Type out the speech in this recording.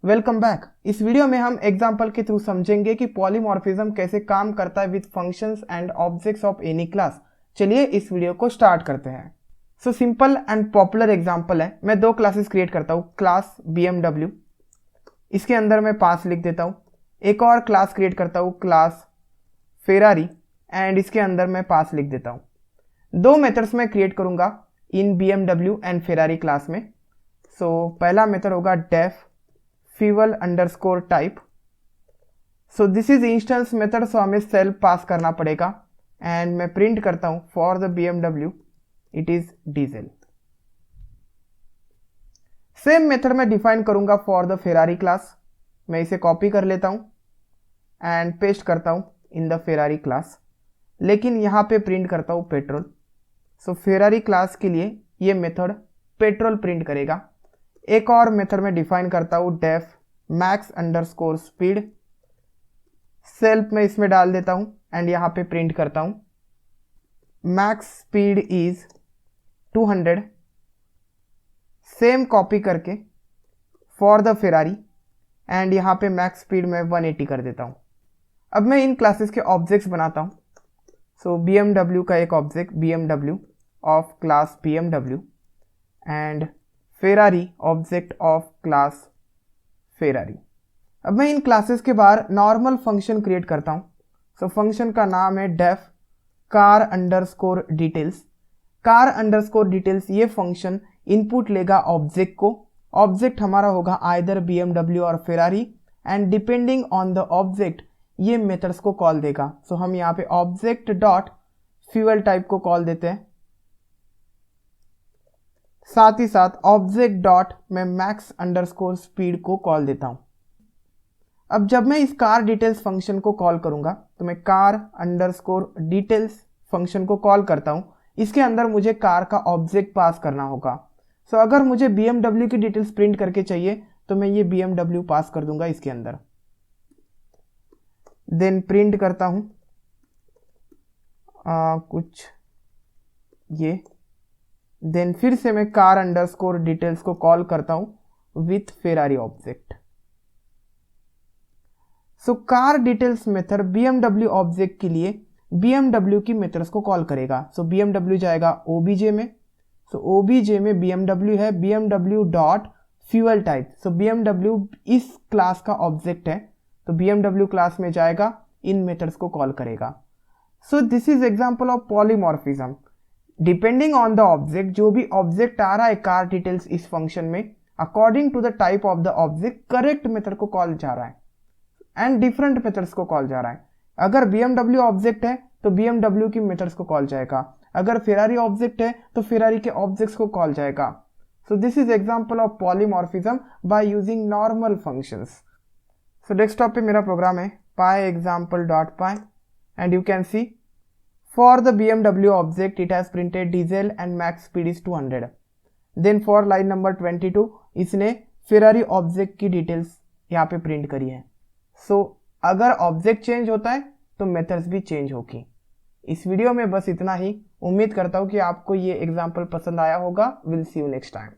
Welcome back. इस video में हम एग्जांपल के थ्रू समझेंगे कि पॉलीमॉर्फिज्म कैसे काम करता है with functions and objects of any class. चलिए इस वीडियो को स्टार्ट करते हैं। So simple and popular example है, मैं दो क्लासेस क्रिएट करता हूँ, क्लास BMW, इसके अंदर मैं पास लिख देता हूँ। एक और क्लास क्रिएट करता हूँ, क्लास फेरारी, एंड इसके अंदर मैं पास लिख देता हूँ। दो मेथड्स मैं क्रिएट करूंगा in BMW and Ferrari class में। सो पहला मेथड होगा def fuel underscore type. So this is instance method, so हमें सेल्फ पास करना पड़ेगा एंड मैं प्रिंट करता हूं for the BMW it is diesel. Same method मैं डिफाइन करूंगा फॉर द फेरारी क्लास। मैं इसे कॉपी कर लेता हूं एंड पेस्ट करता हूं इन द फेरारी क्लास, लेकिन यहां पे प्रिंट करता हूं पेट्रोल। सो फेरारी क्लास के लिए ये मेथड पेट्रोल प्रिंट करेगा। एक और मेथड में डिफाइन करता हूं def max underscore speed, self में इसमें डाल देता हूं एंड यहां पे प्रिंट करता हूं max speed is 200। Same copy करके फॉर द फेरारी एंड यहां पे मैक्स स्पीड में 180 कर देता हूं। अब मैं इन क्लासेस के ऑब्जेक्ट्स बनाता हूं। सो BMW का एक object BMW of class BMW and Ferrari object of class Ferrari. अब मैं इन क्लासेस के बाहर नॉर्मल फंक्शन क्रिएट करता हूं। सो फंक्शन का नाम है def car underscore details. Car underscore details ये फंक्शन इनपुट लेगा ऑब्जेक्ट को। ऑब्जेक्ट हमारा होगा आइदर BMW और Ferrari and depending on the object ये मेथड्स को कॉल देगा। सो हम यहाँ पे ऑब्जेक्ट डॉट फ्यूल टाइप को कॉल देते हैं, साथ ही साथ ऑब्जेक्ट डॉट मैं मैक्स अंडरस्कोर स्पीड को कॉल देता हूं। अब जब मैं इस कार डिटेल्स फंक्शन को कॉल करूंगा तो मैं कार अंडरस्कोर डिटेल्स फंक्शन को कॉल करता हूं। इसके अंदर मुझे कार का ऑब्जेक्ट पास करना होगा। सो अगर मुझे BMW की डिटेल्स प्रिंट करके चाहिए तो मैं ये BMW पास कर दूंगा इसके अंदर, देन प्रिंट करता हूं कुछ ये, देन फिर से मैं कार अंडरस्कोर डिटेल्स को कॉल करता हूं with Ferrari object. So car details method BMW object के लिए BMW की मेथड्स को कॉल करेगा। सो BMW जाएगा OBJ में। सो OBJ में BMW है BMW डॉट फ्यूल टाइप। सो BMW इस क्लास का ऑब्जेक्ट है, तो BMW क्लास में जाएगा, इन मेथड्स को कॉल करेगा। So this is example of polymorphism. Depending on the object, जो भी ऑब्जेक्ट आ रहा है कार डिटेल्स इस फंक्शन में, according to the type of the object correct method को कॉल जा रहा है एंड डिफरेंट मेथड्स को कॉल जा रहा है। अगर BMW ऑब्जेक्ट है तो BMW की मेथड्स को कॉल जाएगा, अगर फेरारी ऑब्जेक्ट है तो फेरारी के ऑब्जेक्ट्स को कॉल जाएगा। सो this is example of polymorphism by using normal functions. So desktop पे मेरा प्रोग्राम है pyexample.py and you can see for the BMW object it has printed diesel and max speed is 200. then for line number 22 इसने Ferrari object की details यहाँ पे print करी है। सो अगर ऑब्जेक्ट चेंज होता है तो मेथड्स भी चेंज होगी। इस वीडियो में बस इतना ही। उम्मीद करता हूँ कि आपको ये एग्जाम्पल पसंद आया होगा। Will see you next time.